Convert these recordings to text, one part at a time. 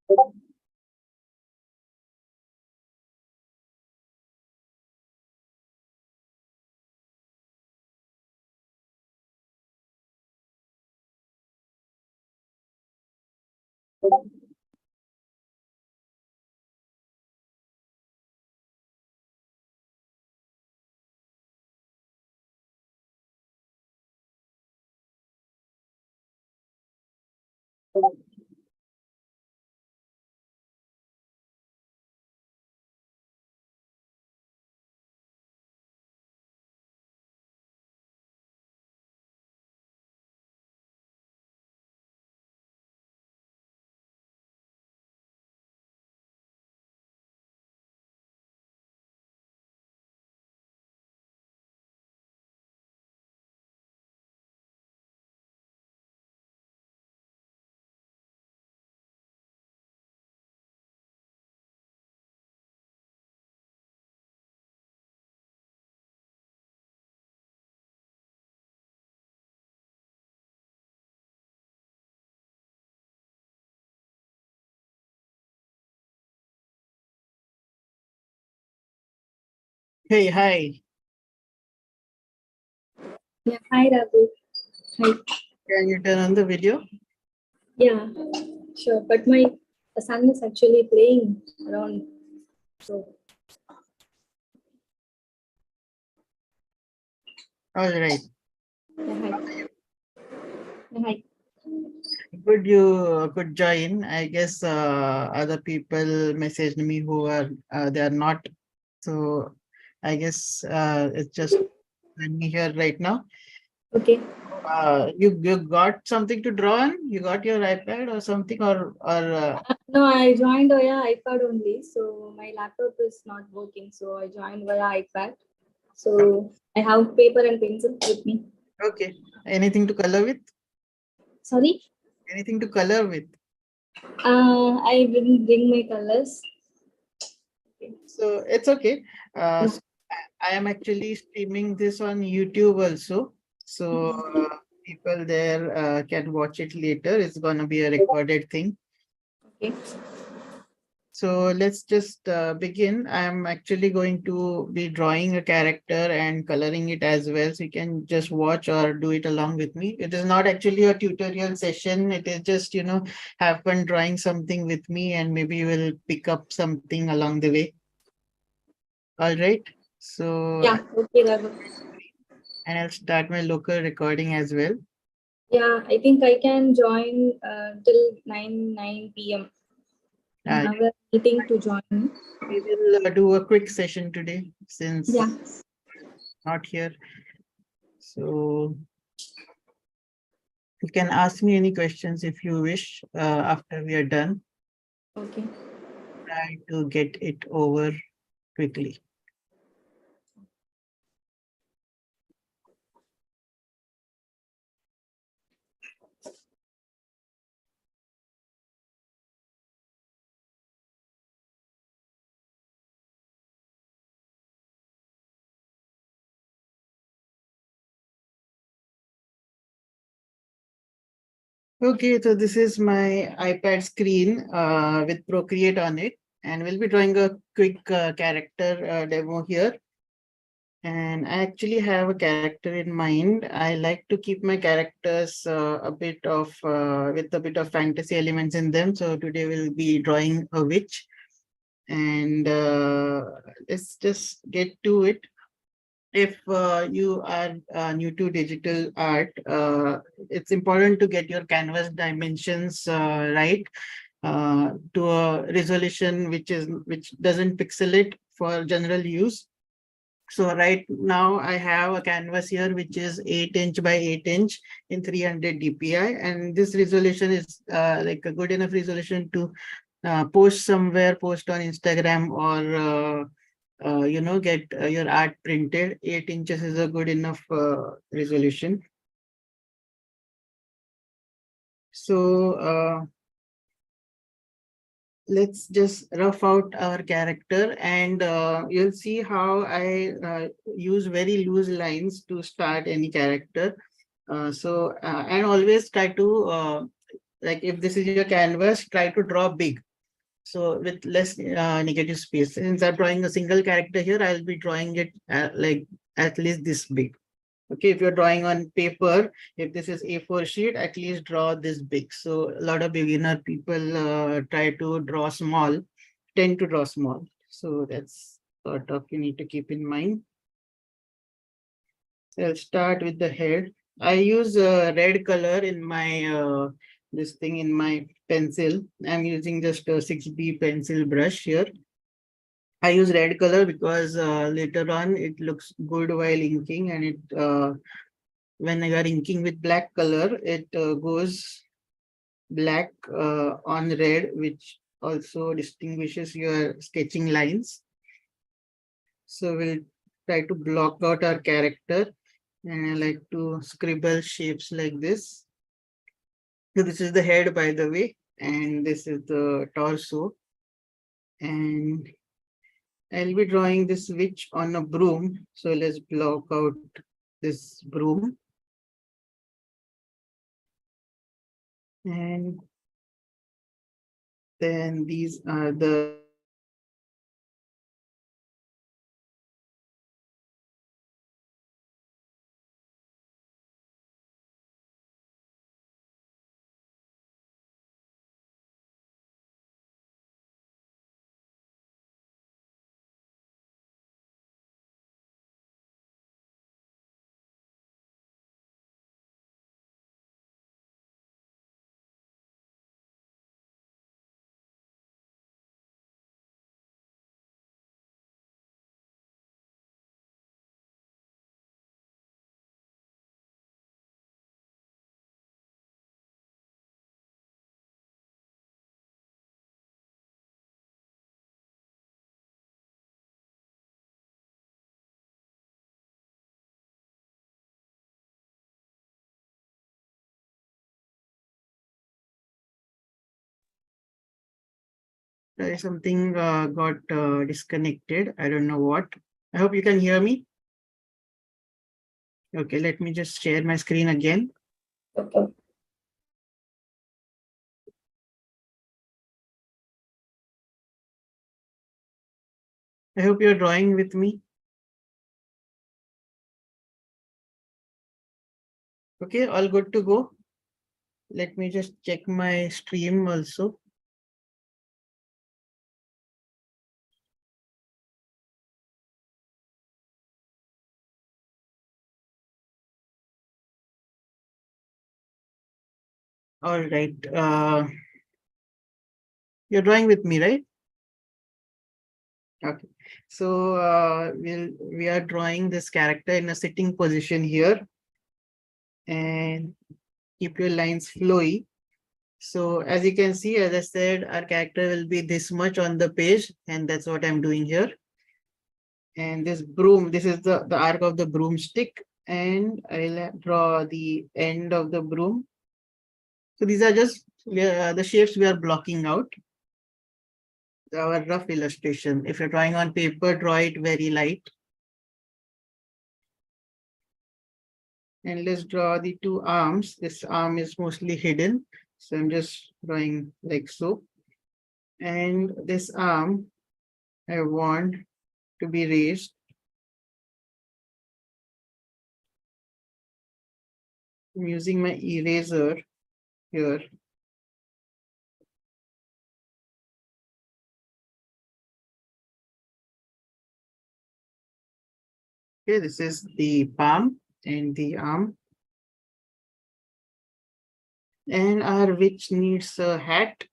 Hey, hi. Yeah, hi Raghu. Hi. Can you turn on the video? Yeah, sure. But my son is actually playing around. So All right. yeah, hi. Yeah, hi. Good, you could join. I guess other people messaged me who are they are not. So I guess it's just me here right now. Okay. You got something to draw on? You got your iPad or something or No, I joined via iPad only. So my laptop is not working. So I joined via iPad. So I have paper and pencil with me. okay. Anything to color with? Sorry. Anything to color with? I didn't bring my colors. So it's okay. No. So I am actually streaming this on YouTube also. So people there can watch it later. It's gonna be a recorded thing. Okay. So let's just begin. I'm actually going to be drawing a character and coloring it as well. So you can just watch or do it along with me. It is not actually a tutorial session. It is just, have fun drawing something with me and maybe you will pick up something along the way. All right. So, Yeah. Okay, Raghu. and I'll start my local recording as well. Yeah, I think I can join till 9 p.m. I Uh, have a meeting to join. we will do a quick session today since Yeah. not here. So you can ask me any questions if you wish after we are done. Okay. Try to get it over quickly. Okay, so this is my iPad screen with Procreate on it, and we'll be drawing a quick character demo here. And I actually have a character in mind. I like to keep my characters a bit of with a bit of fantasy elements in them. So today we'll be drawing a witch, and let's just get to it. If you are new to digital art, it's important to get your canvas dimensions right to a resolution which doesn't pixelate for general use. So right now I have a canvas here which is 8" by 8" in 300 dpi, and this resolution is like a good enough resolution to post on Instagram or get your art printed. 8" is a good enough resolution. So let's just rough out our character, and you'll see how I use very loose lines to start any character. And always try to, like if this is your canvas, try to draw big. So with less negative space. Since I'm drawing a single character here, I'll be drawing it like at least this big. Okay, if you're drawing on paper, if this is A4 sheet, at least draw this big. So a lot of beginner people try to draw small, tend to draw small. So that's sort of you need to keep in mind. So I'll start with the head. I use red color in my this thing in my pencil. I'm using just a 6B pencil brush here. I use red color because later on it looks good while inking, and it when you are inking with black color, it goes black on red, which also distinguishes your sketching lines. So we'll try to block out our character, and I like to scribble shapes like this. So this is the head, by the way, and this is the torso. And I'll be drawing this witch on a broom. So let's block out this broom. And then these are the there is something got disconnected. I don't know what. I hope you can hear me. Okay, let me just share my screen again. Okay. I hope you're drawing with me. Okay, all good to go. Let me just check my stream also. All right. You're drawing with me, right? Okay. So we are drawing this character in a sitting position here, and keep your lines flowy. So as you can see, as I said, our character will be this much on the page, and that's what I'm doing here. And this broom, this is the arc of the broomstick, and I'll draw the end of the broom. So these are just the shapes we are blocking out. Our rough illustration. If you're drawing on paper, draw it very light. And let's draw the two arms. This arm is mostly hidden, so I'm just drawing like so. And this arm, I want to be raised. I'm using my eraser here. Okay, this is the palm and the arm. And our witch needs a hat.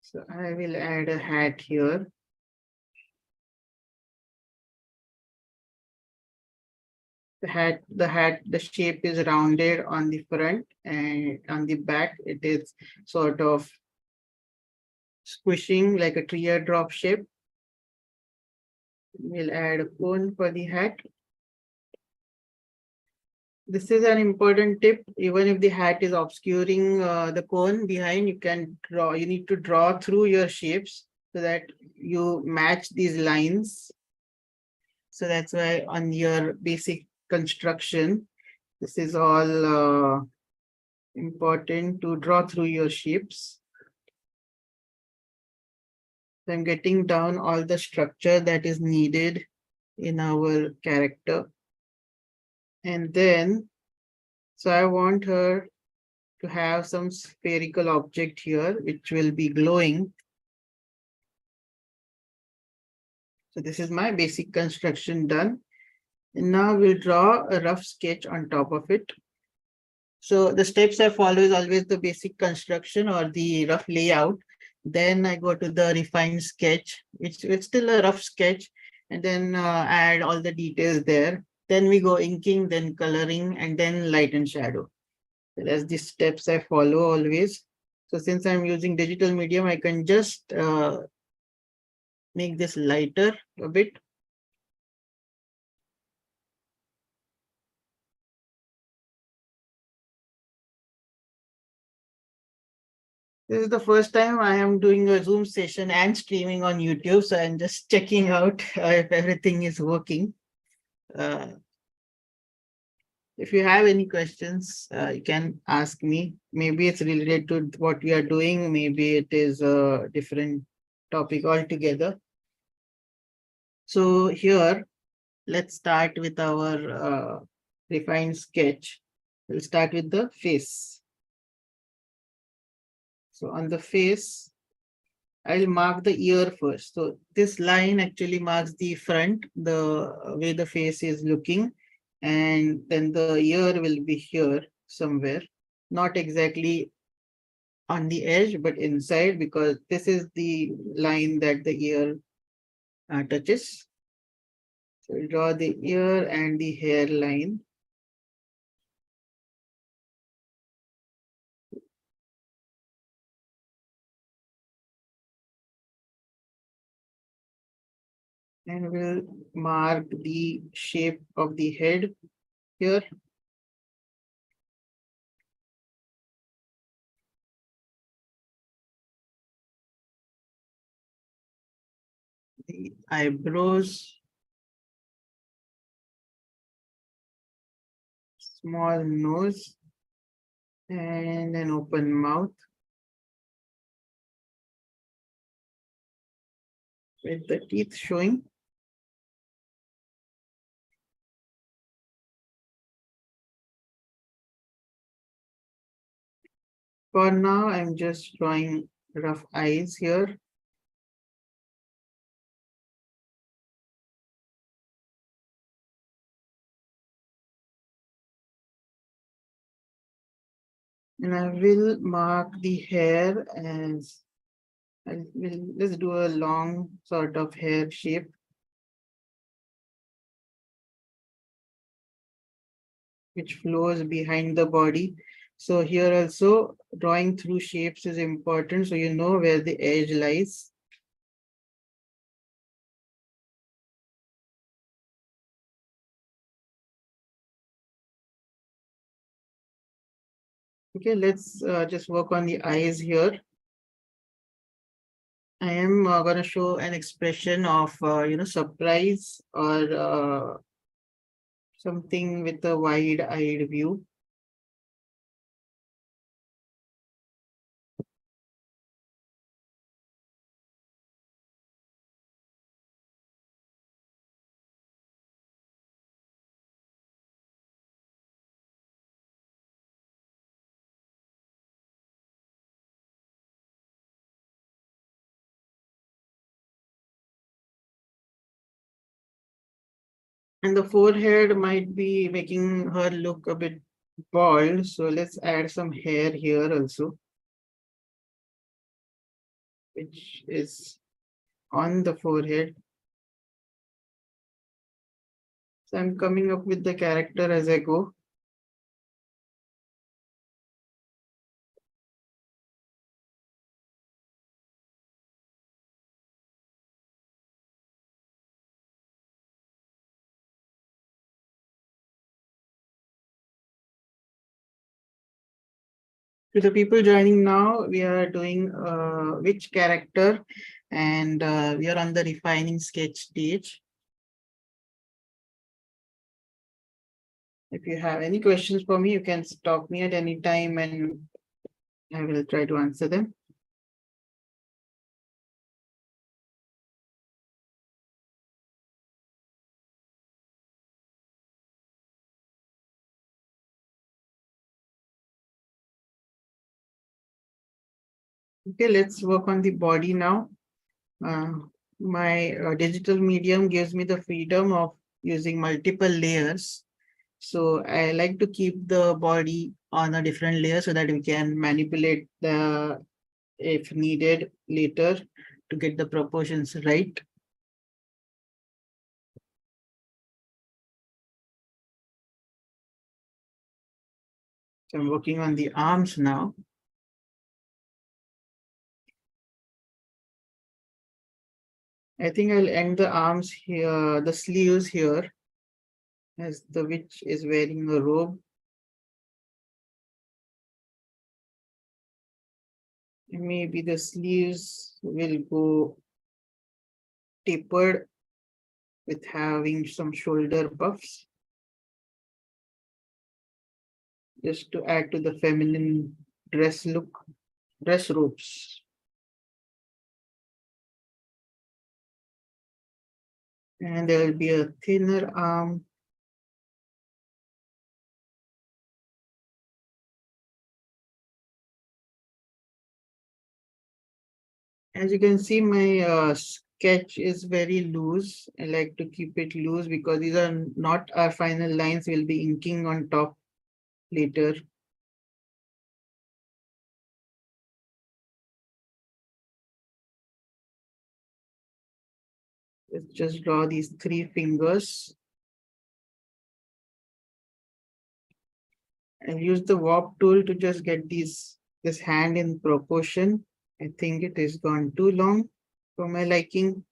So I will add a hat here. The shape is rounded on the front, and on the back it is sort of squishing like a teardrop shape. We'll add a cone for the hat. This is an important tip. Even if the hat is obscuring the cone behind, you can draw. You need to draw through your shapes so that you match these lines. So that's why on your basic construction, this is all important to draw through your shapes. So I'm getting down all the structure that is needed in our character. And then, so I want her to have some spherical object here, which will be glowing. So this is my basic construction done. And now we'll draw a rough sketch on top of it. So the steps I follow is always the basic construction or the rough layout. Then I go to the refined sketch, which it's still a rough sketch, and then add all the details there. Then we go inking, then coloring, and then light and shadow. So that's the steps I follow always. So since I'm using digital medium, I can just make this lighter a bit. This is the first time I am doing a Zoom session and streaming on YouTube. So I'm just checking out if everything is working. If you have any questions, you can ask me. Maybe it's related to what we are doing. Maybe it is a different topic altogether. So here, let's start with our refined sketch. We'll start with the face. So on the face, I'll mark the ear first. So this line actually marks the front, the way the face is looking. And then the ear will be here somewhere, not exactly on the edge, but inside, because this is the line that the ear touches. So we'll draw the ear and the hairline. And we'll mark the shape of the head here. The eyebrows. Small nose. And an open mouth. With the teeth showing. For now, I'm just drawing rough eyes here. And I will mark the hair as, let's do a long sort of hair shape. Which flows behind the body. So here also drawing through shapes is important, so you know where the edge lies. Okay, let's just work on the eyes here. I am going to show an expression of, surprise or something with a wide-eyed view. And the forehead might be making her look a bit bald. So let's add some hair here also, which is on the forehead. So I'm coming up with the character as I go. To the people joining now, we are doing which character, and we are on the refining sketch stage. If you have any questions for me, you can stop me at any time and I will try to answer them. Okay, let's work on the body now. My digital medium gives me the freedom of using multiple layers. So I like to keep the body on a different layer so that we can manipulate the if needed later to get the proportions right. So I'm working on the arms now. I think I'll end the arms here, the sleeves here, as the witch is wearing a robe. Maybe the sleeves will go tapered with having some shoulder puffs, just to add to the feminine dress look, dress robes. And there will be a thinner arm. As you can see, my sketch is very loose. I like to keep it loose because these are not our final lines. We'll be inking on top later. Let's just draw these 3 fingers and use the warp tool to just get this hand in proportion. I think it is gone too long for my liking.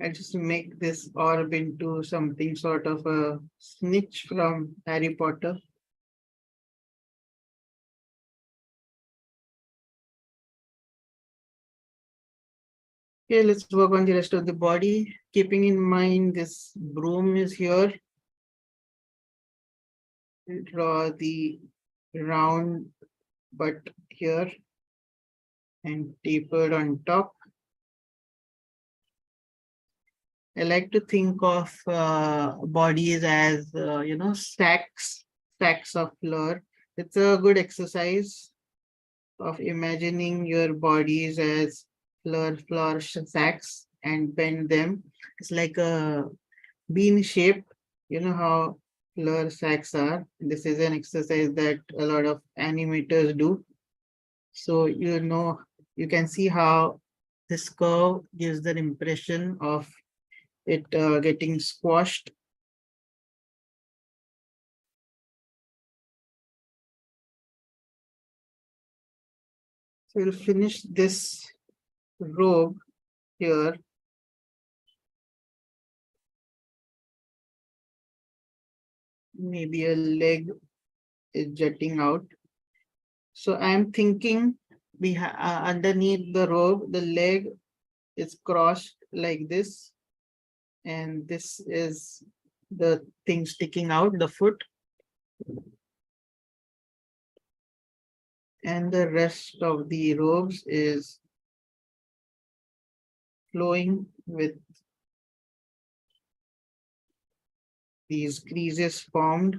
I just make this orb into something sort of a snitch from Harry Potter. Okay, let's work on the rest of the body. Keeping in mind this broom is here. Draw the round butt here and tapered on top. I like to think of bodies as, stacks of flour. It's a good exercise of imagining your bodies as flour sacks and bend them. It's like a bean shape. You know how flour sacks are. This is an exercise that a lot of animators do. So you can see how this curve gives the impression of it getting squashed. So we'll finish this robe here. Maybe a leg is jutting out. So I'm thinking underneath the robe, the leg is crossed like this. And this is the thing sticking out, the foot. And the rest of the robes is flowing with these creases formed.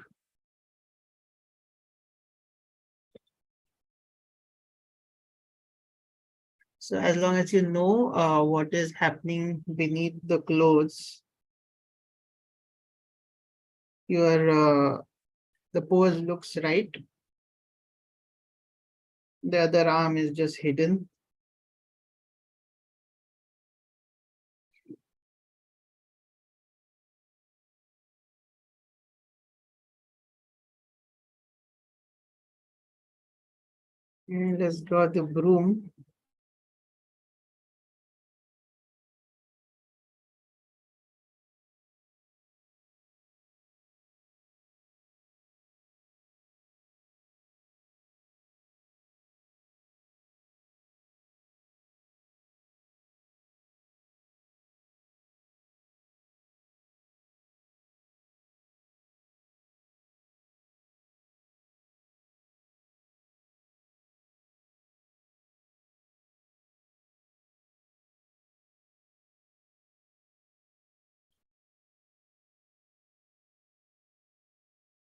So as long as you know what is happening beneath the clothes, the pose looks right. The other arm is just hidden. And let's draw the broom.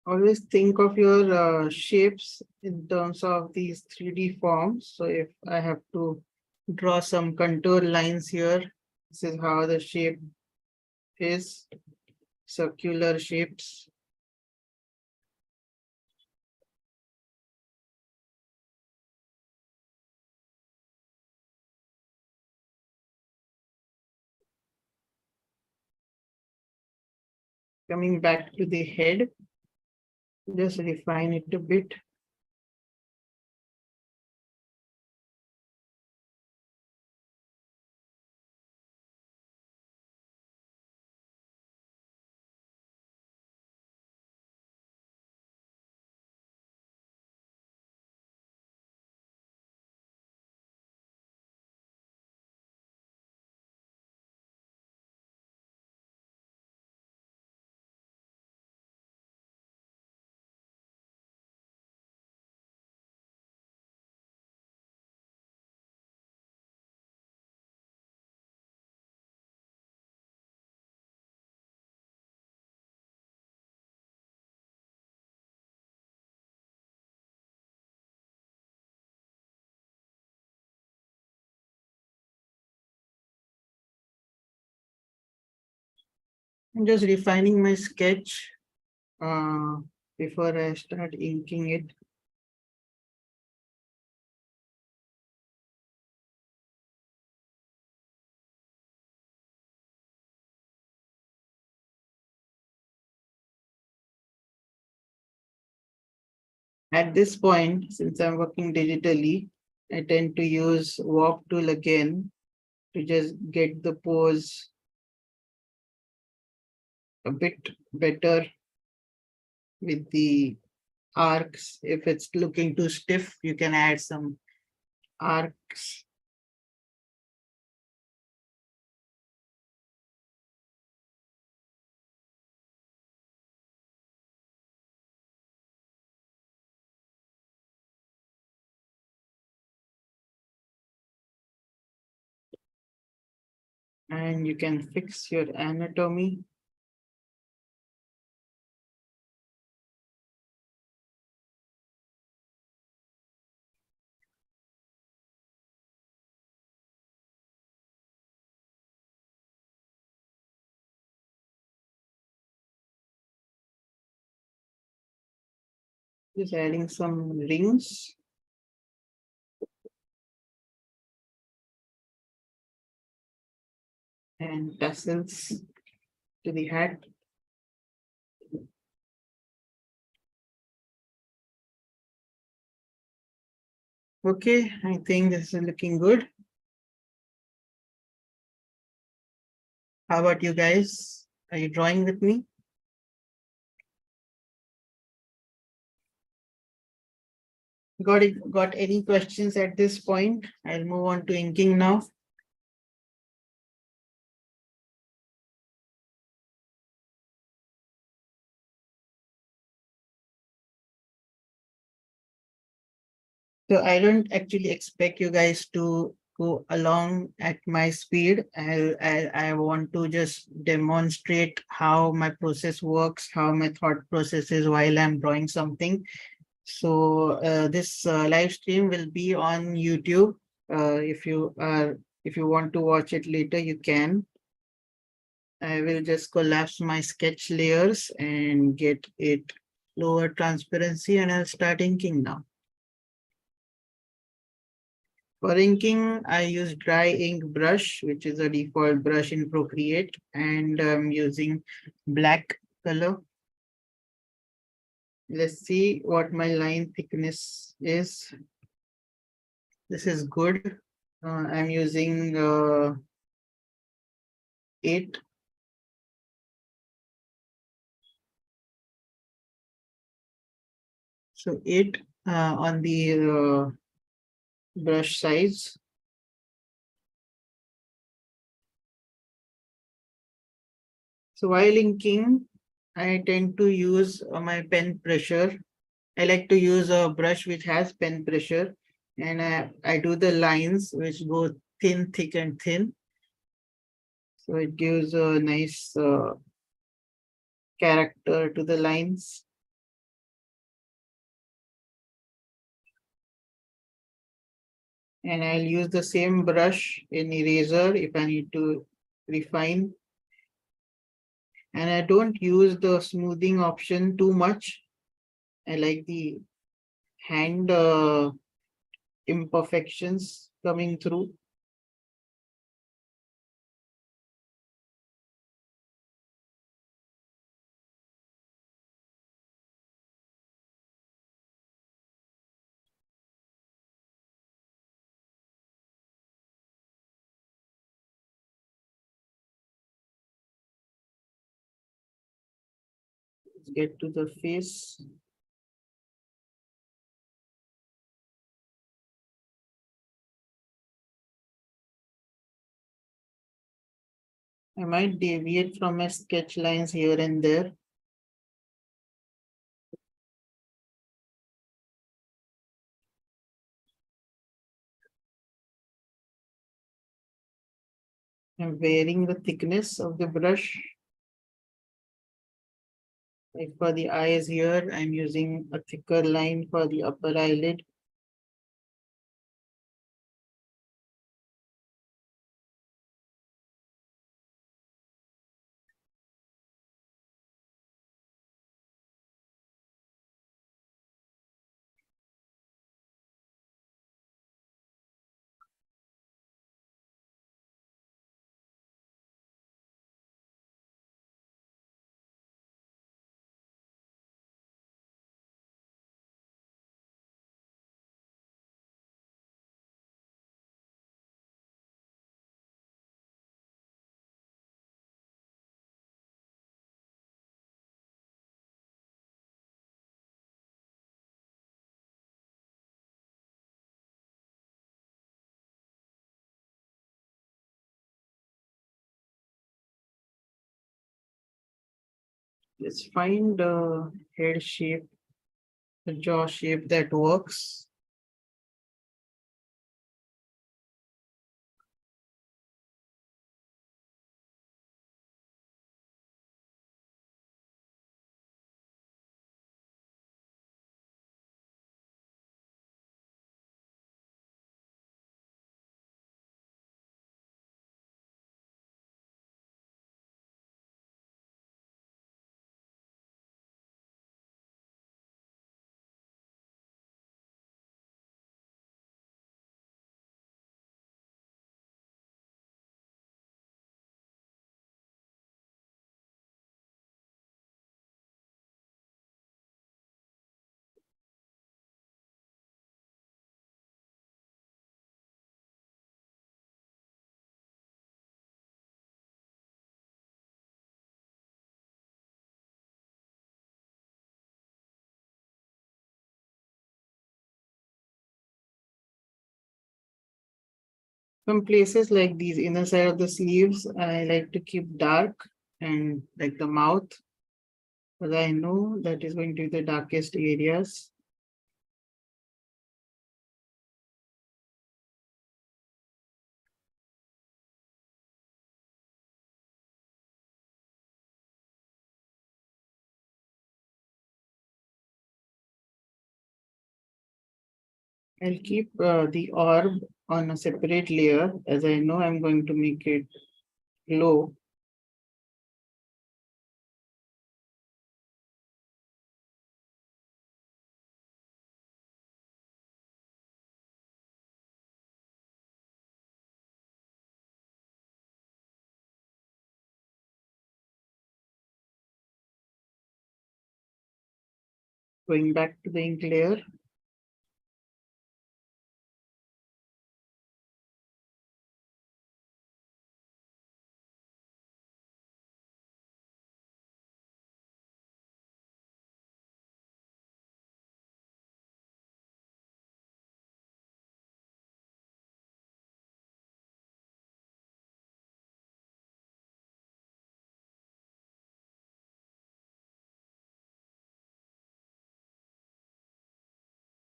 always think of your shapes in terms of these 3D forms. So if I have to draw some contour lines here, this is how the shape is, circular shapes. Coming back to the head, just refine it a bit. I'm just refining my sketch before I start inking it. At this point, since I'm working digitally, I tend to use warp tool again to just get the pose a bit better with the arcs. If it's looking too stiff, you can add some arcs. And you can fix your anatomy. Just adding some rings. And tassels to the hat. Okay, I think this is looking good. How about you guys? Are you drawing with me? Got any questions at this point? I'll move on to inking now. So I don't actually expect you guys to go along at my speed. I want to just demonstrate how my process works, how my thought process is while I'm drawing something. So this live stream will be on YouTube. If you want to watch it later, you can. I will just collapse my sketch layers and get it lower transparency, and I'll start inking now. For inking, I use dry ink brush, which is a default brush in Procreate, and I'm using black color. Let's see what my line thickness is. This is good. I'm using 8. So 8 on the brush size. So while inking, I tend to use my pen pressure. I like to use a brush which has pen pressure, and I do the lines which go thin, thick, and thin. So it gives a nice character to the lines. And I'll use the same brush in eraser if I need to refine. And I don't use the smoothing option too much. I like the hand imperfections coming through. Let's get to the face. I might deviate from my sketch lines here and there. I'm varying the thickness of the brush. Like for the eyes here, I'm using a thicker line for the upper eyelid. Let's find a head shape, a jaw shape that works. Some places like these inner side of the sleeves, I like to keep dark, and like the mouth, because I know that is going to be the darkest areas. I'll keep the orb on a separate layer, as I know I'm going to make it glow. Going back to the ink layer.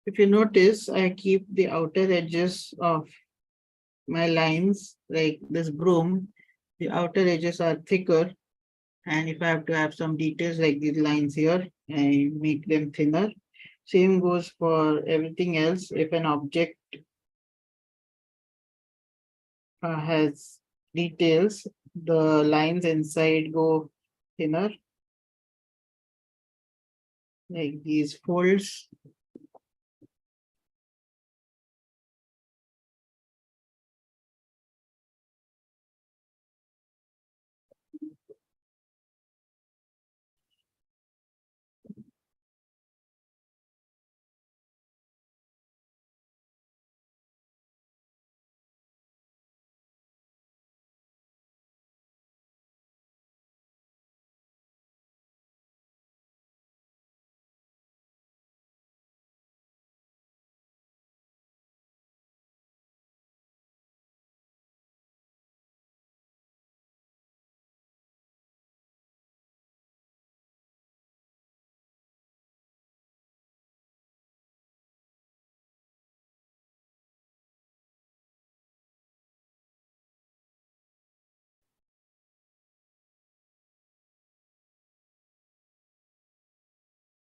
If you notice, I keep the outer edges of my lines, like this broom, the outer edges are thicker. And if I have to have some details like these lines here, I make them thinner. Same goes for everything else. If an object has details. The lines inside go thinner, like these folds.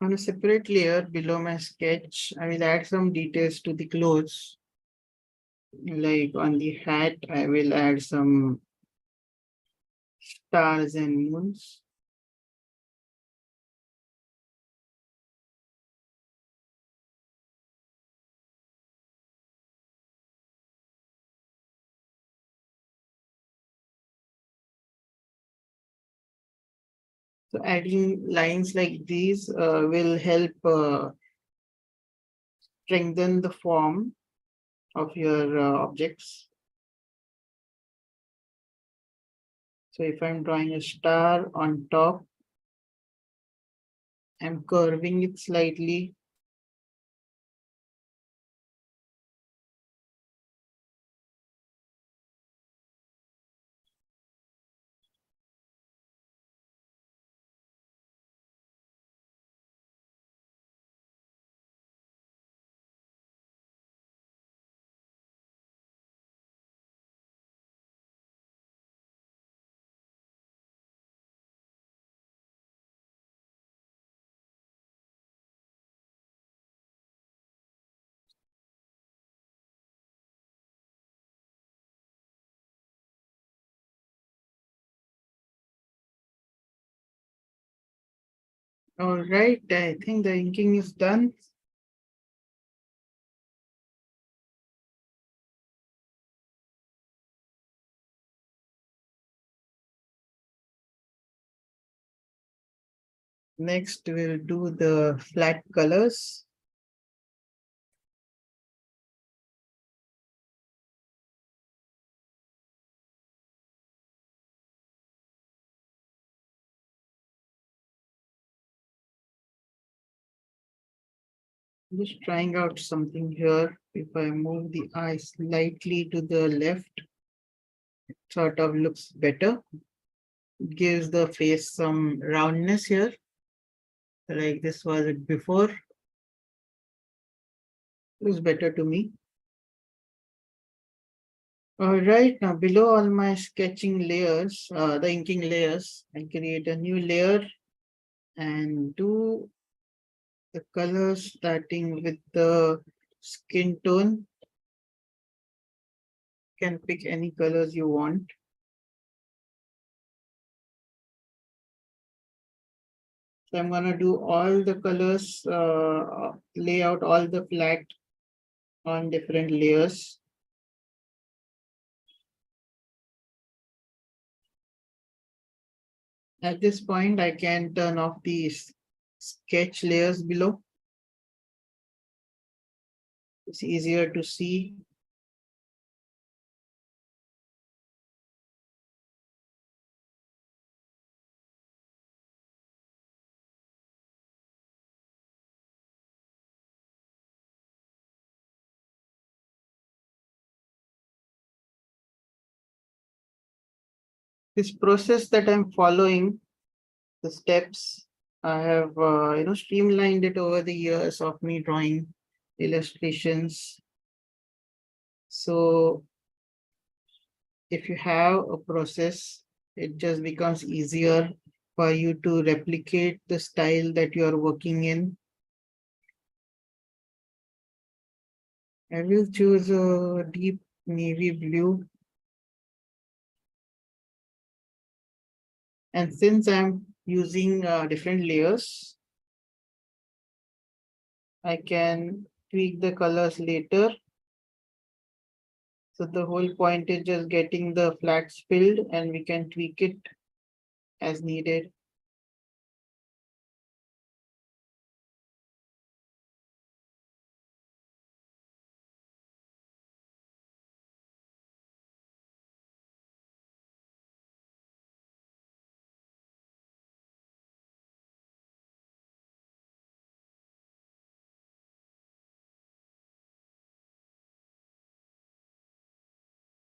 On a separate layer below my sketch, I will add some details to the clothes. Like on the hat, I will add some stars and moons. So adding lines like these will help strengthen the form of your objects. So if I'm drawing a star on top, I'm curving it slightly. All right, I think the inking is done. Next, we'll do the flat colors. Just trying out something here. If I move the eye slightly to the left, it sort of looks better. It gives the face some roundness here, like this was it before. Looks better to me. All right, now below all my sketching layers, the inking layers, I create a new layer and do the colors starting with the skin tone. You can pick any colors you want. So I'm gonna do all the colors, lay out all the flat on different layers. At this point, I can turn off these sketch layers below. It's easier to see. This process that I'm following, the steps, I have streamlined it over the years of me drawing illustrations. So if you have a process, it just becomes easier for you to replicate the style that you are working in. I will choose a deep navy blue And since I'm using different layers, I can tweak the colors later. So the whole point is just getting the flags filled and we can tweak it as needed.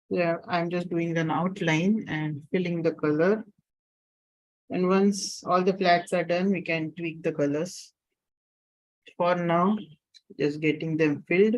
Yeah, I'm just doing an outline and filling the color. And once all the flags are done, we can tweak the colors. For now, just getting them filled.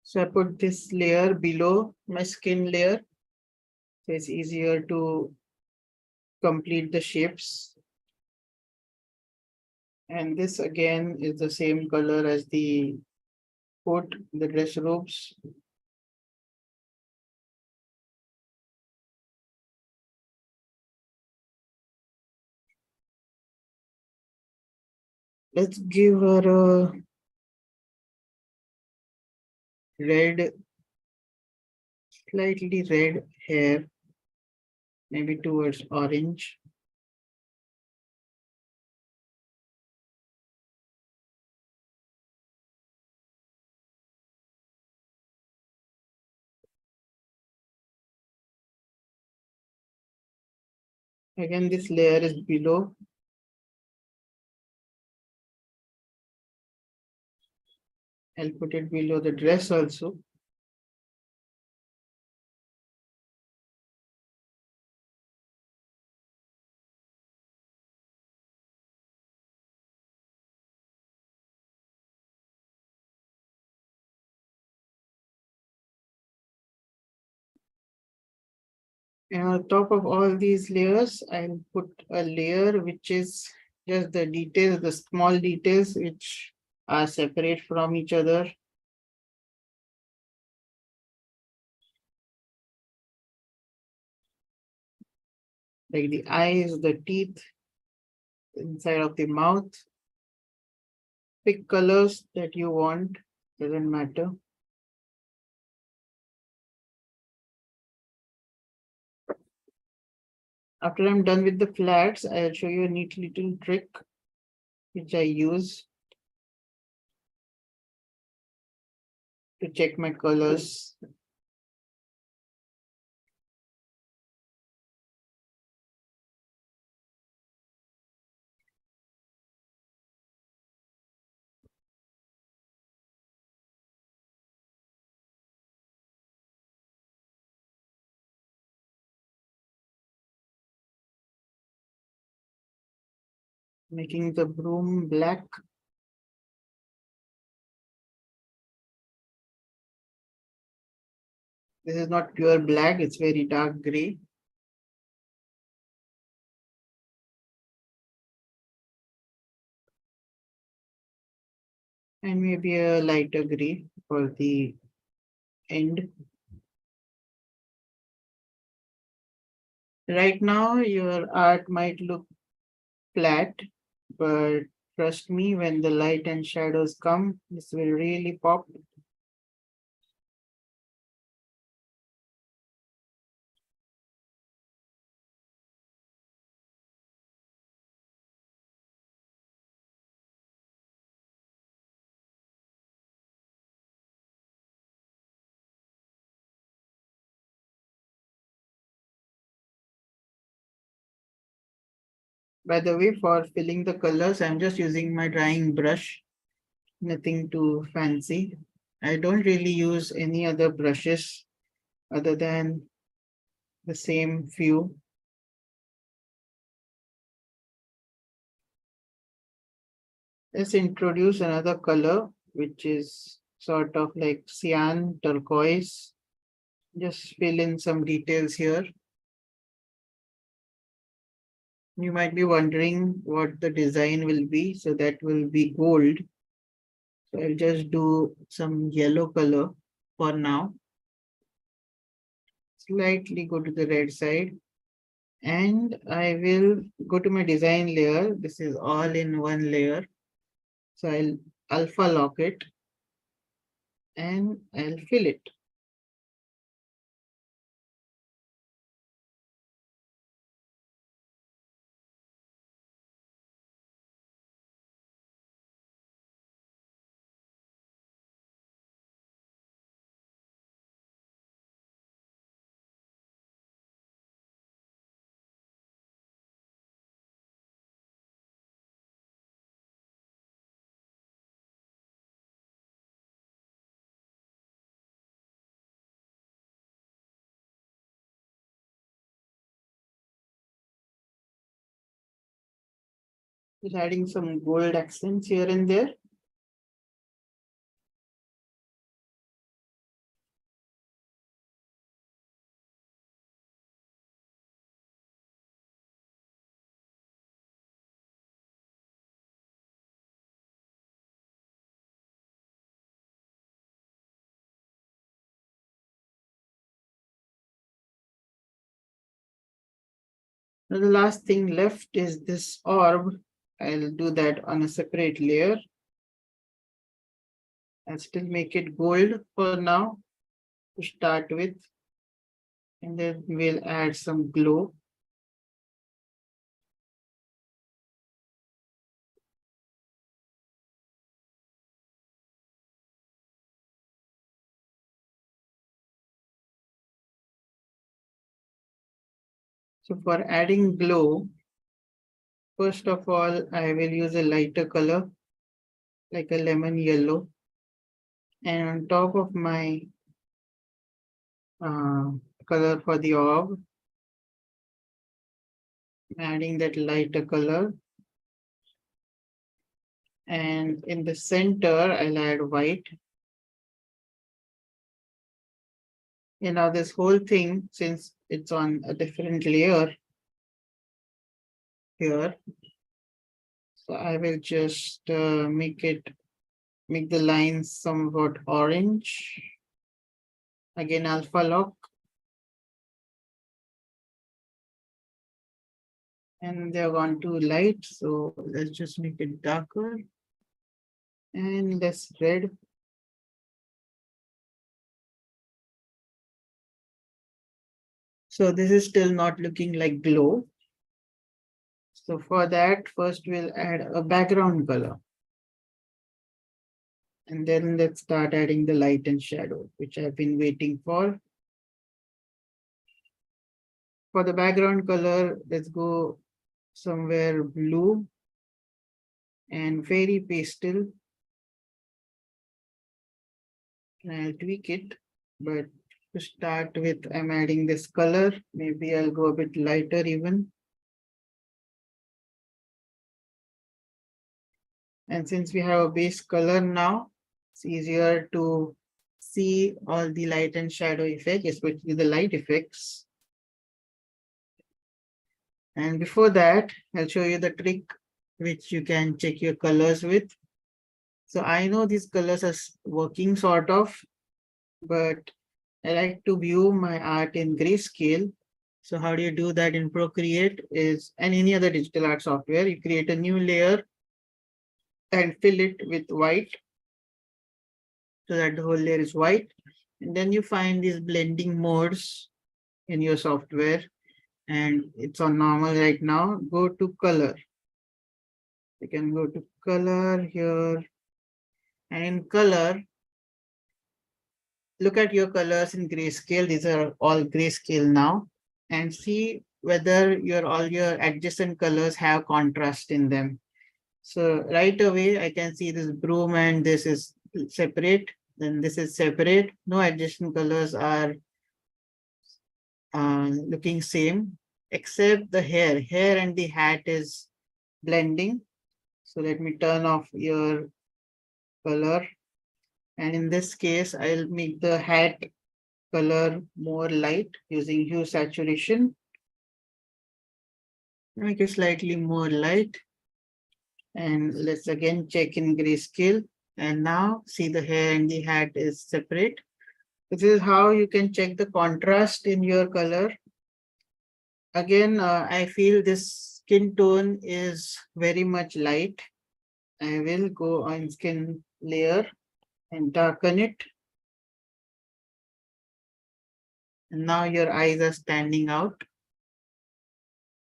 So I put this layer below my skin layer. So it's easier to complete the shapes. And this again is the same color as the coat, the dress robes. Let's give her a red, slightly red hair, maybe towards orange. Again, this layer is below. I'll put it below the dress also. And on top of all these layers, I'll put a layer which is just the details, the small details which are separate from each other. Like the eyes, the teeth, inside of the mouth. Pick colors that you want, doesn't matter. After I'm done with the flats, I'll show you a neat little trick which I use to check my colors. Making the broom black. This is not pure black, it's very dark gray. And maybe a lighter gray for the end. Right now, your art might look flat, but trust me, when the light and shadows come, this will really pop. By the way, for filling the colors, I'm just using my drying brush, nothing too fancy. I don't really use any other brushes other than the same few. Let's introduce another color, which is sort of like cyan turquoise. Just fill in some details here. You might be wondering what the design will be. So that will be gold. So I'll just do some yellow color for now. Slightly go to the red side. And I will go to my design layer. This is all in one layer. So I'll alpha lock it and I'll fill it. Just adding some gold accents here and there. Now the last thing left is this orb. I'll do that on a separate layer. I'll still make it gold for now to start with. And then we'll add some glow. So for adding glow, first of all, I will use a lighter color, like a lemon yellow. And on top of my color for the orb, adding that lighter color. And in the center, I'll add white. And now this whole thing, since it's on a different layer here, so I will just make the lines somewhat orange. Again, alpha lock. And they're gone too light, so let's just make it darker and less red. So this is still not looking like glow. So for that, first we'll add a background color. And then let's start adding the light and shadow, which I've been waiting for. For the background color, let's go somewhere blue and very pastel. And I'll tweak it, but to start with, I'm adding this color. Maybe I'll go a bit lighter even. And since we have a base color now, it's easier to see all the light and shadow effects, especially the light effects. And before that, I'll show you the trick which you can check your colors with. So I know these colors are working sort of, but I like to view my art in grayscale. So how do you do that in Procreate and any other digital art software? You create a new layer and fill it with white so that the whole layer is white. And then you find these blending modes in your software, and it's on normal right now. Go to color. You can go to color here, and in color, look at your colors in grayscale. These are all grayscale now, and see whether all your adjacent colors have contrast in them. So right away, I can see this broom and this is separate. Then this is separate. No adjacent colors are looking same, except the hair. Hair and the hat is blending. So let me turn off your color. And in this case, I'll make the hat color more light using hue saturation. Make it slightly more light. And let's again check in grayscale. And now see the hair and the hat is separate. This is how you can check the contrast in your color. Again, I feel this skin tone is very much light. I will go on skin layer and darken it. And now your eyes are standing out.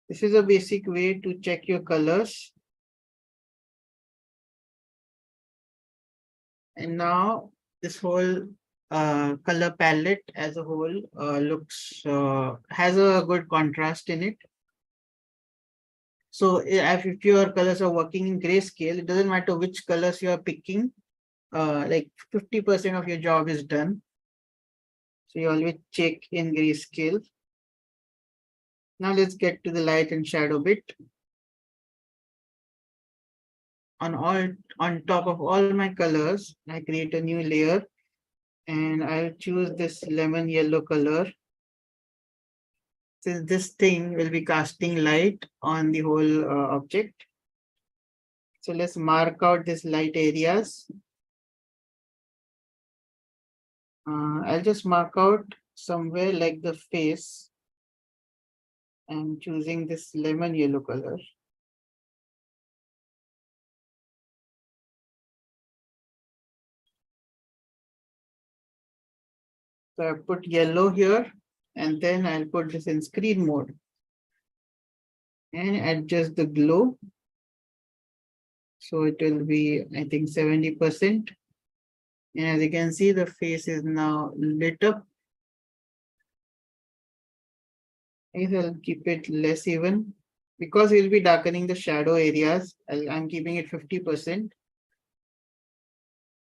This is a basic way to check your colors. And now this whole color palette as a whole has a good contrast in it. So if your colors are working in grayscale, it doesn't matter which colors you are picking, like 50% of your job is done. So you always check in grayscale. Now let's get to the light and shadow bit. On top of all my colors, I create a new layer and I'll choose this lemon yellow color. Since this thing will be casting light on the whole object. So let's mark out these light areas. I'll just mark out somewhere like the face. I'm choosing this lemon yellow color. So I put yellow here and then I'll put this in screen mode and adjust the glow. So it will be, I think, 70%. And as you can see, the face is now lit up. I'll keep it less even because we'll be darkening the shadow areas. I'm keeping it 50%.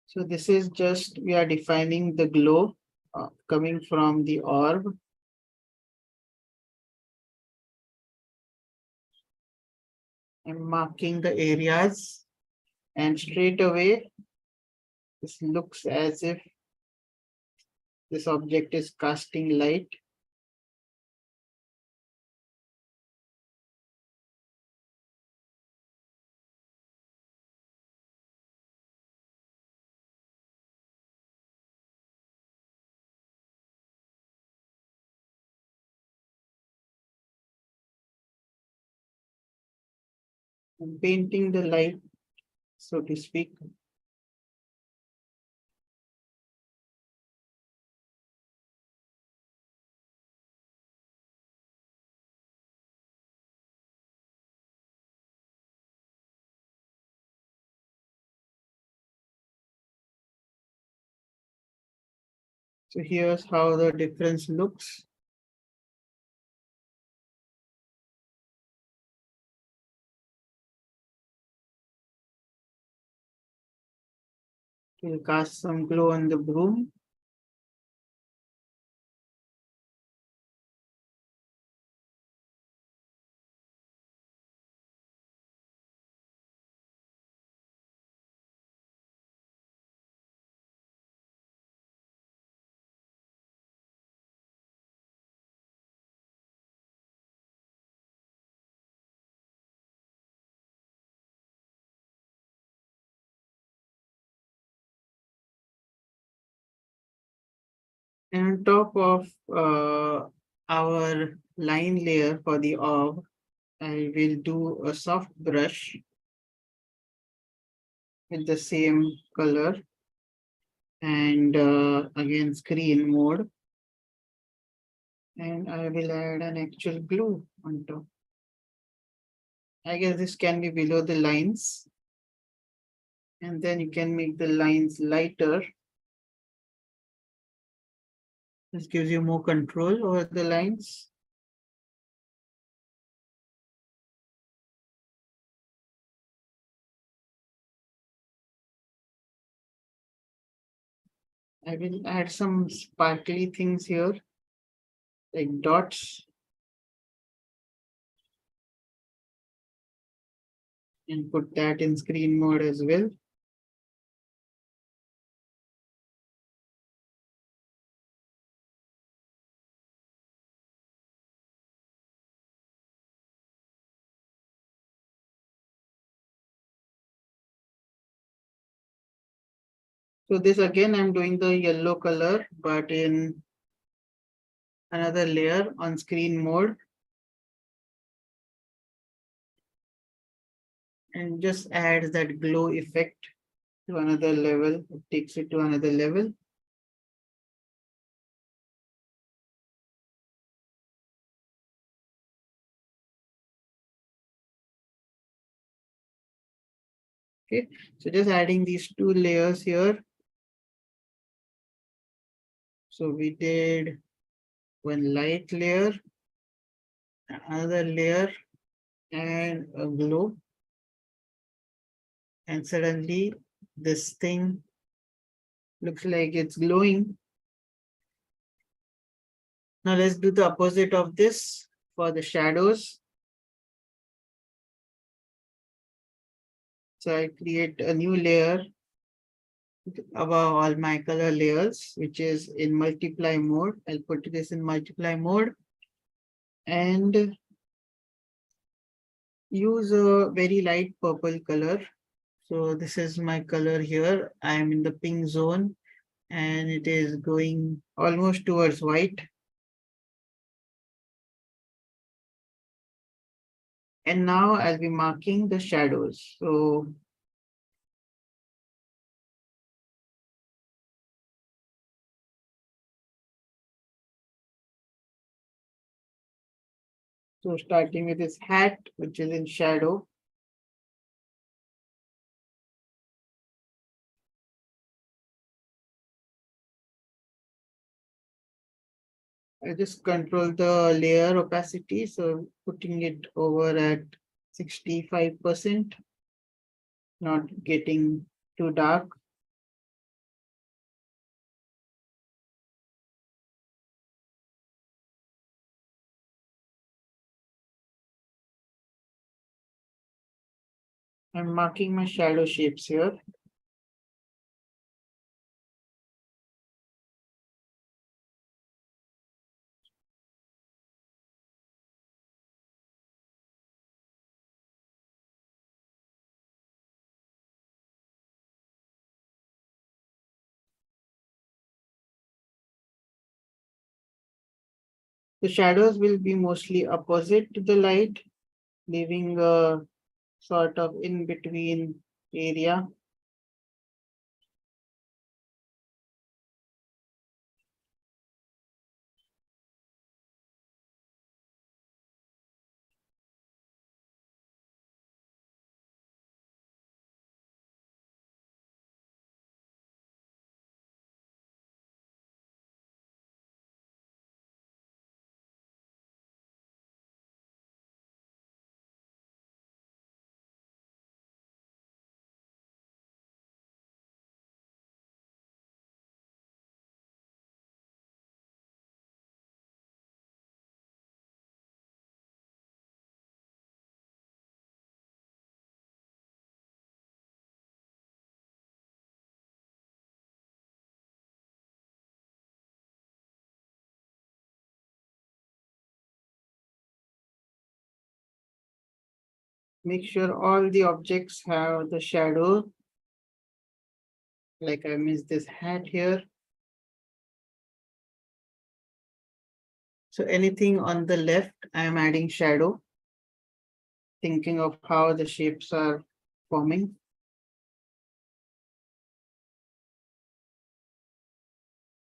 So this is just, we are defining the glow coming from the orb. I'm marking the areas and straight away, this looks as if this object is casting light. I'm painting the light, so to speak. So here's how the difference looks. We'll cast some glow on the broom. And on top of our line layer for the orb, I will do a soft brush with the same color and again screen mode. And I will add an actual glue on top. I guess this can be below the lines. And then you can make the lines lighter. This gives you more control over the lines. I will add some sparkly things here, like dots. and put that in screen mode as well. So this again, I'm doing the yellow color, but in another layer on screen mode. And just adds that glow effect to another level, it takes it to another level. Okay, so just adding these two layers here. So we did one light layer, another layer, and a glow. And suddenly this thing looks like it's glowing. Now let's do the opposite of this for the shadows. So I create a new layer above all my color layers, which is in multiply mode. I'll put this in multiply mode and use a very light purple color. So this is my color here. I am in the pink zone and it is going almost towards white. And now I'll be marking the shadows. So starting with this hat, which is in shadow. I just control the layer opacity. So putting it over at 65%, not getting too dark. I'm marking my shadow shapes here. The shadows will be mostly opposite to the light, leaving a sort of in between area. Make sure all the objects have the shadow. Like I missed this hat here. So anything on the left, I am adding shadow, thinking of how the shapes are forming.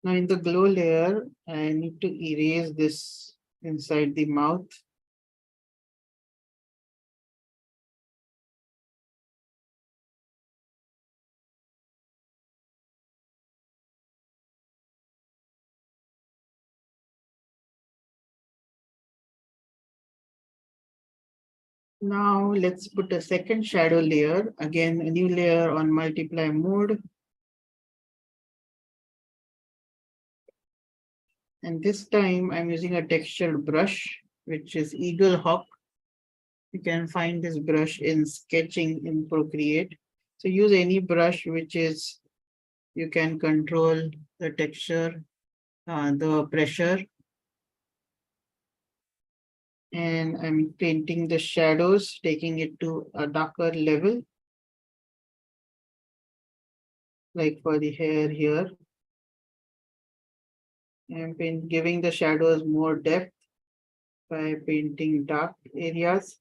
Now in the glow layer, I need to erase this inside the mouth. Now let's put a second shadow layer. Again, a new layer on multiply mode. And this time I'm using a textured brush, which is Eagle Hawk. You can find this brush in sketching in Procreate. So use any brush which is, you can control the texture, the pressure. And I'm painting the shadows, taking it to a darker level. Like for the hair here. I'm giving the shadows more depth by painting dark areas.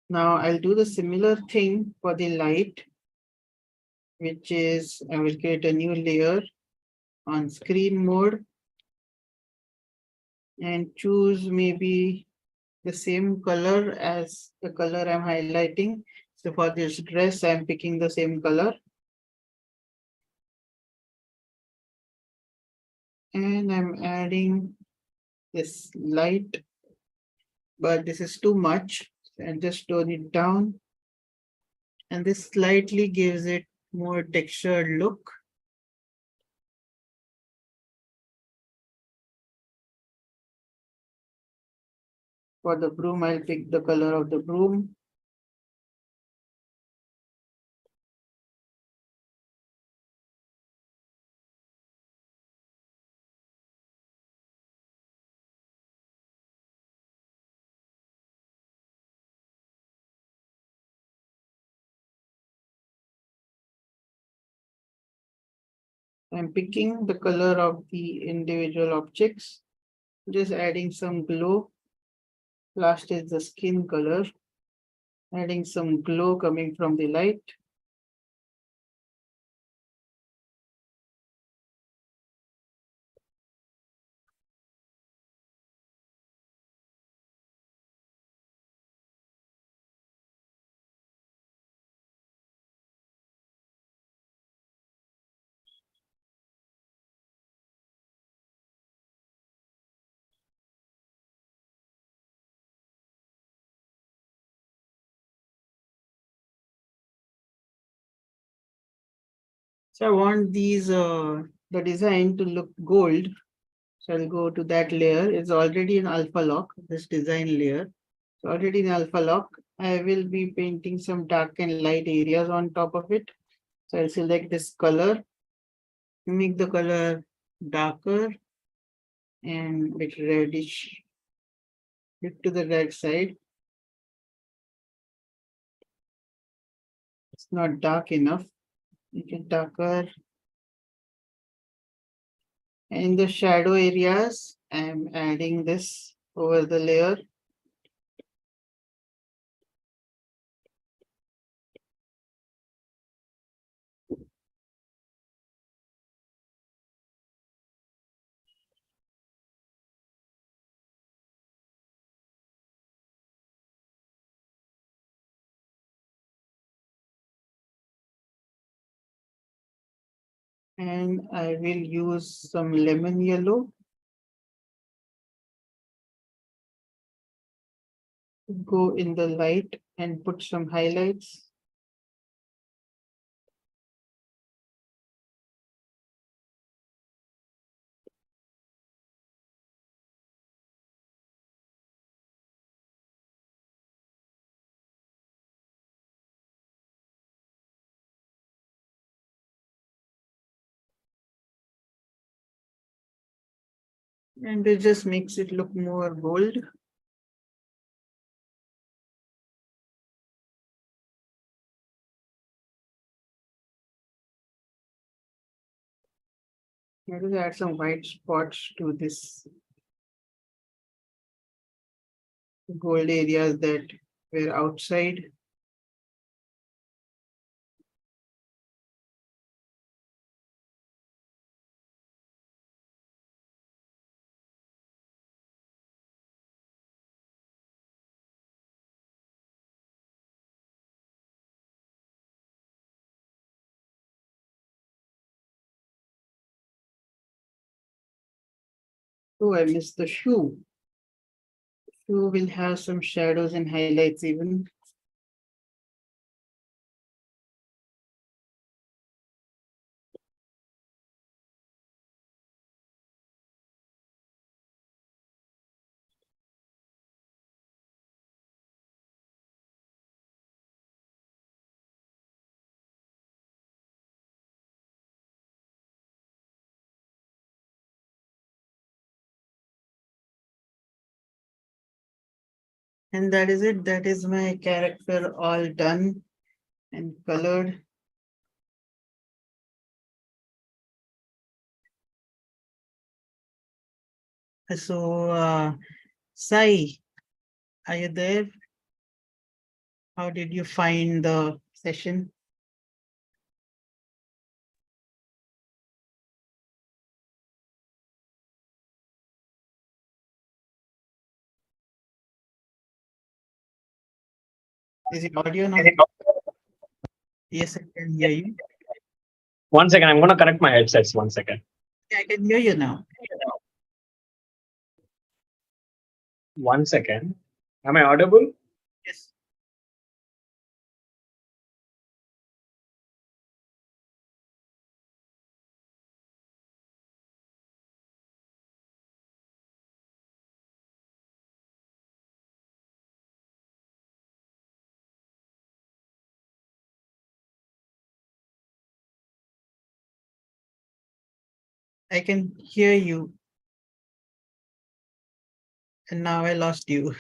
Now I'll do the similar thing for the light, which is I will create a new layer on screen mode and choose maybe the same color as the color I'm highlighting. So for this dress, I'm picking the same color. And I'm adding this light, but this is too much. And just tone it down. And this slightly gives it more textured look. For the broom, I'll pick the color of the broom. I'm picking the color of the individual objects, just adding some glow. Last is the skin color, adding some glow coming from the light. So I want the design to look gold. So I'll go to that layer. It's already in alpha lock, this design layer. So already in alpha lock, I will be painting some dark and light areas on top of it. So I'll select this color, make the color darker and bit reddish, bit to the red side. It's not dark enough. Make it darker. And in the shadow areas, I'm adding this over the layer. And I will use some lemon yellow. Go in the light and put some highlights. And it just makes it look more bold. Let us add some white spots to this gold areas that were outside. Oh, I missed the shoe. Shoe will have some shadows and highlights even. And that is it. That is my character all done and colored. So, Sai, are you there? How did you find the session? Is it audio now? Yes, I can hear you. 1 second, I'm going to connect my headsets. 1 second. I can hear you now. 1 second. Am I audible? Yes. I can hear you. And now I lost you.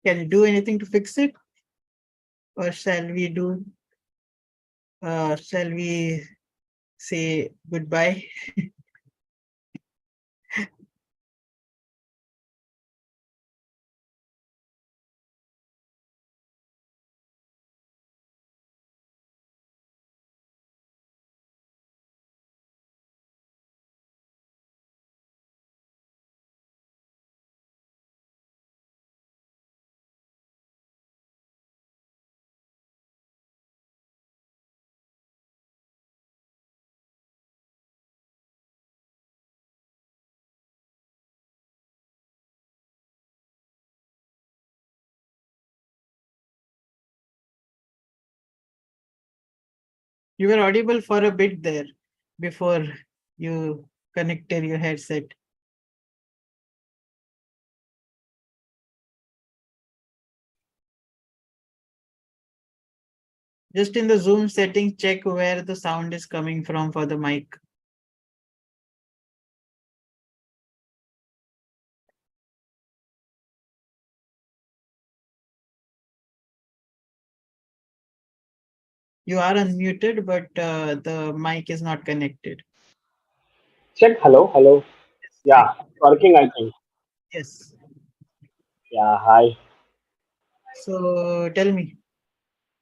Can you do anything to fix it? Or shall we say goodbye? You were audible for a bit there before you connected your headset. Just in the Zoom setting, check where the sound is coming from for the mic. You are unmuted, but the mic is not connected. Check. Hello. Yeah, working, I think. Yes. Yeah, hi. So tell me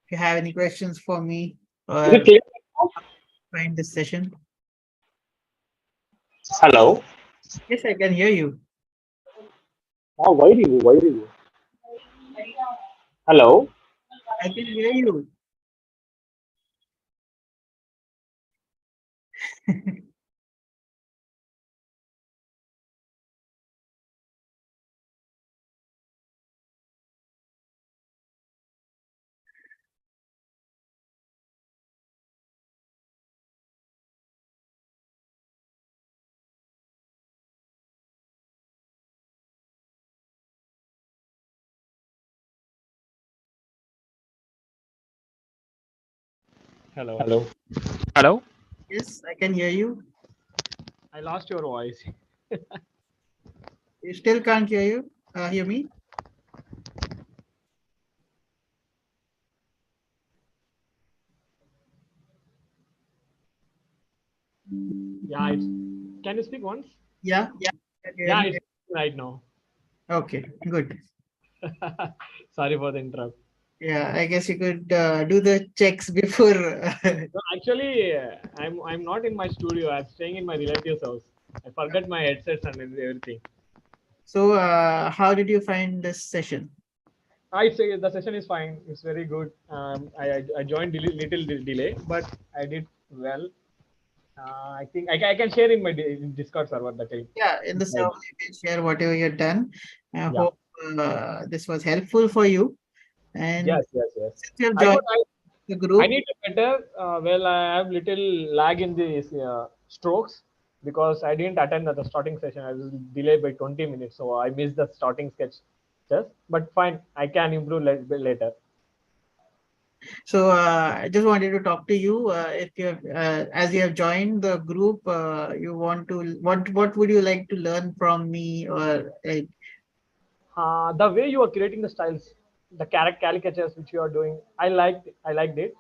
if you have any questions for me Is it or clear? find this session. Hello. Yes, I can hear you. Oh, why do you? Hello. I can hear you. Hello. Hello. Yes, I can hear you. I lost your voice. You still can't hear you. Hear me? Yeah, can you speak once? Yeah. I can hear Yeah, you. it's right now. Okay, good. Sorry for the interrupt. Yeah, I guess you could do the checks before. No, actually, I'm not in my studio. I'm staying in my relative's house. I forgot my headsets and everything. So, how did you find this session? I say the session is fine. It's very good. I joined little delay, but I did well. I think I can share in my in Discord server the time. Yeah, in the server, you can share whatever you've done. I Yeah. hope this was helpful for you. And Yes. Yes. Yes. since you have I joined got. the I group, need to better. Well, I have little lag in these strokes because I didn't attend the starting session. I was delayed by 20 minutes, so I missed the starting sketch. Just, but fine. I can improve later. so I just wanted to talk to you. If you have, as you have joined the group, you want to what would you like to learn from me, or like, The way you are creating the styles, the caricatures which you are doing, I liked it.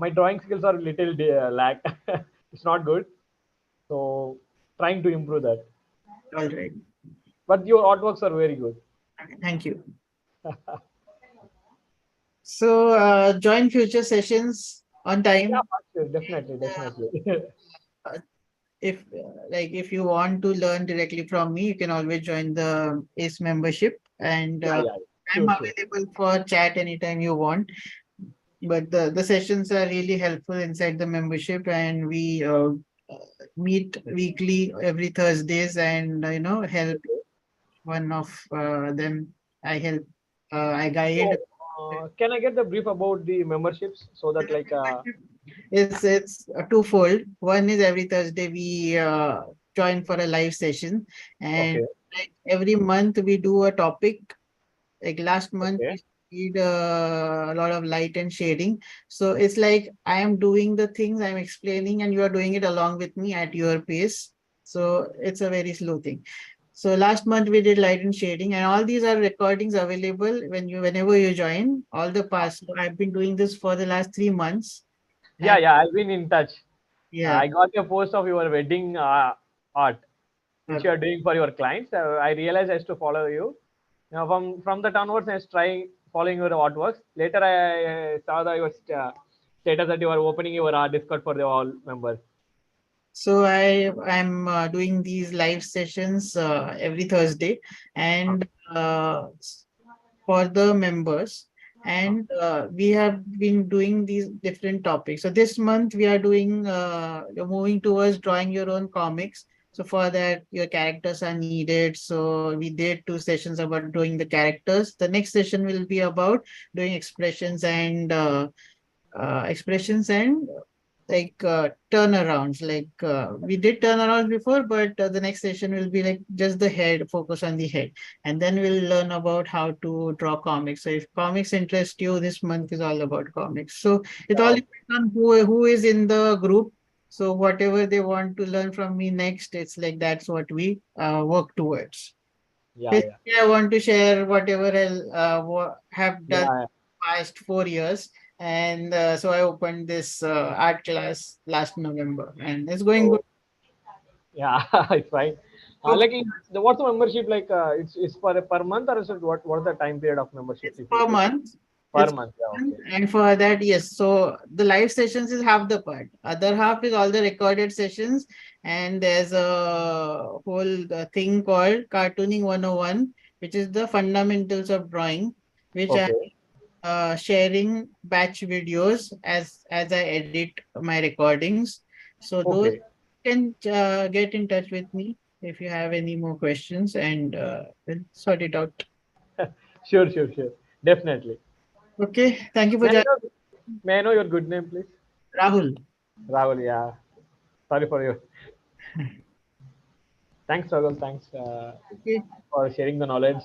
My drawing skills are little lag. It's not good, so trying to improve that. all right, But your artworks are very good. thank you. So join future sessions on Yeah, time. sure, definitely, definitely. Uh, if like if you want to learn directly from me, you can always join the ACE membership, and Yeah, yeah, I'm sure, sure. available for chat anytime you want. But the sessions are really helpful inside the membership, and we meet weekly every Thursdays, and help one of them. I help. I guide. So, can I get the brief about the memberships so that like It's twofold. One is every Thursday we join for a live session, and okay, like every month we do a topic. Like last month okay, we did a lot of light and shading. So it's like I am doing the things I'm explaining, and you are doing it along with me at your pace. So it's a very slow thing. So last month we did light and shading, and all these are recordings available whenever you join. All the past. So I've been doing this for the last 3 months. yeah, And yeah. I've been in touch. yeah. I got a post of your wedding art, which you are doing for your clients. I realized I used to follow you. Now from that onwards, I was trying following your artworks. Later, I saw that your status that you are opening your Discord for the all members. So I'm doing these live sessions every Thursday, and for the members, and we have been doing these different topics. So this month we are doing you're moving towards drawing your own comics. So for that, your characters are needed. So we did 2 sessions about doing the characters. The next session will be about doing expressions and turnarounds. Like we did turnarounds before, but the next session will be like just the head, focus on the head, and then we'll learn about how to draw comics. So if comics interest you, this month is all about comics. So it all Yeah, depends on who is in the group. So whatever they want to learn from me next, it's like that's what we work towards. yeah, yeah, Basically, I want to share whatever I have done yeah, past 4 years. And so I opened this art class last November, and it's going good. so yeah, it's fine. So Like what's the membership like? It's per month or is it what is the time period of membership it's if you per take month. per It's month? Yeah, per month, okay, and for that, yes. So the live sessions is half the part. Other half is all the recorded sessions, and there's a whole thing called Cartooning 101, which is the fundamentals of drawing, which I okay, sharing batch videos as I edit my recordings. So those okay. can get in touch with me if you have any more questions, and we'll sort it out. Sure, sure, sure. Definitely. Okay, thank you for May I joining, know, may I know your good name, please? Rahul. Rahul, yeah. Sorry for you. Thanks, Rahul. Thanks Okay. for sharing the knowledge.